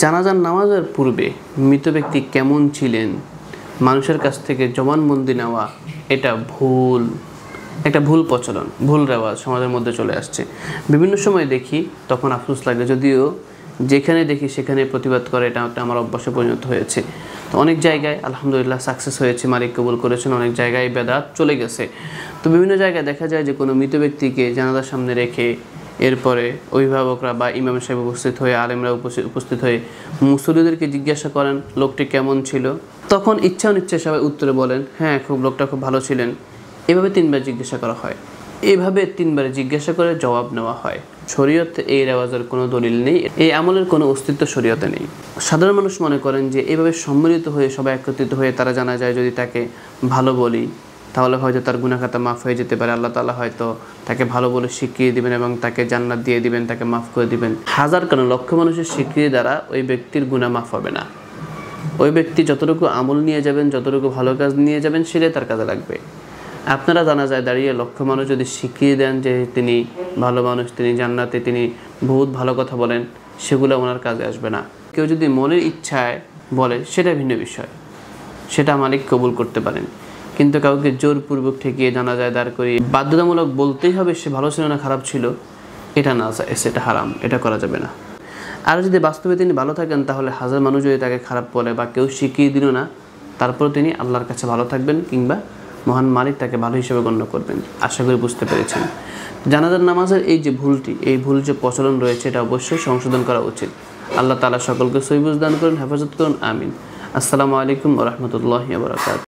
জানাজার নামাজের পূর্বে মৃত ব্যক্তি কেমন ছিলেন মানুষের কাছ থেকে জবানবন্দি নেওয়া এটা একটা ভুল প্রচলন, ভুল রেওয়াজ সমাজের মধ্যে চলে আসছে। বিভিন্ন সময় দেখি, তখন আফসোস লাগে, যদিও যেখানে দেখি সেখানে প্রতিবাদ করে এটা আমার অভ্যাসে পরিণত হয়েছে। তো অনেক জায়গায় আলহামদুলিল্লাহ সাকসেস হয়েছে, মালিক কবুল করেছেন, অনেক জায়গায় বেদাত চলে গেছে। তো বিভিন্ন জায়গায় দেখা যায় যে কোনো মৃত ব্যক্তিকে জানাজার সামনে রেখে এরপরে অভিভাবকরা বা ইমাম সাহেব উপস্থিত হয়ে, আলেমরা উপস্থিত হয়ে মুসল্লিদেরকে জিজ্ঞাসা করেন লোকটি কেমন ছিল। তখন ইচ্ছা অনিচ্ছা সবাই উত্তরে বলেন হ্যাঁ লোকটা খুব ভালো ছিলেন। এভাবে 3বার জিজ্ঞাসা করা হয়, এভাবে 3বার জিজ্ঞাসা করে জবাব নেওয়া হয়। শরীয়তে এই রেওয়াজের কোনো দলিল নেই, এই আমলের কোনো অস্তিত্ব শরীয়তে নেই। সাধারণ মানুষ মনে করেন যে এভাবে সম্মিলিত হয়ে সবাই একত্রিত হয়ে তারা জানা যায় যদি তাকে ভালো বলি তাহলে হয়তো তার গুনাহ খাতা মাফ হয়ে যেতে পারে, আল্লাহ তাআলা হয়তো তাকে ভালো বলে স্বীকৃতি দিবেন এবং তাকে জান্নাত দিয়ে দিবেন, তাকে মাফ করে দিবেন। হাজার কেন লক্ষ মানুষের স্বীকৃতি দ্বারা ওই ব্যক্তির গুনাহ মাফ হবে না। ওই ব্যক্তি যতটুকু আমল নিয়ে যাবেন, যতটুকু ভালো কাজ নিয়ে যাবেন সেটাই তার কাজে লাগবে। আপনারা জানা যায় দাঁড়িয়ে লক্ষ মানুষ যদি স্বীকৃতি দেন যে তিনি ভালো মানুষ, তিনি জান্নাতে, তিনি বহুত ভালো কথা বলেন, সেগুলো ওনার কাজে আসবে না। কেউ যদি মনের ইচ্ছায় বলে সেটা ভিন্ন বিষয়, সেটা মালিক কবুল করতে পারেন। কিন্তু কাউকে জোরপূর্বক ঠেকিয়ে জানা যায় দাঁড় করিয়ে বাধ্যতামূলক বলতেই হবে সে ভালো ছিল না খারাপ ছিল, এটা না যায়, সেটা হারাম, এটা করা যাবে না। আর যদি বাস্তবে তিনি ভালো থাকেন তাহলে হাজার মানুষ যদি তাকে খারাপ বলে বা কেউ স্বীকৃতি দিল না, তারপর তিনি আল্লাহর কাছে ভালো থাকবেন কিংবা মহান মালিক তাকে ভালো হিসেবে গণ্য করবেন। আশা করি বুঝতে পেরেছেন। জানাজার নামাজের এই যে ভুলটি, এই ভুল যে প্রচলন রয়েছে এটা অবশ্যই সংশোধন করা উচিত। আল্লাহ তাআলা সকলকে সহিহ বুঝ দান করুন, হেফাজত করুন, আমিন। আসসালামু আলাইকুম ওয়া রাহমাতুল্লাহি ওয়া বারাকাতুহু।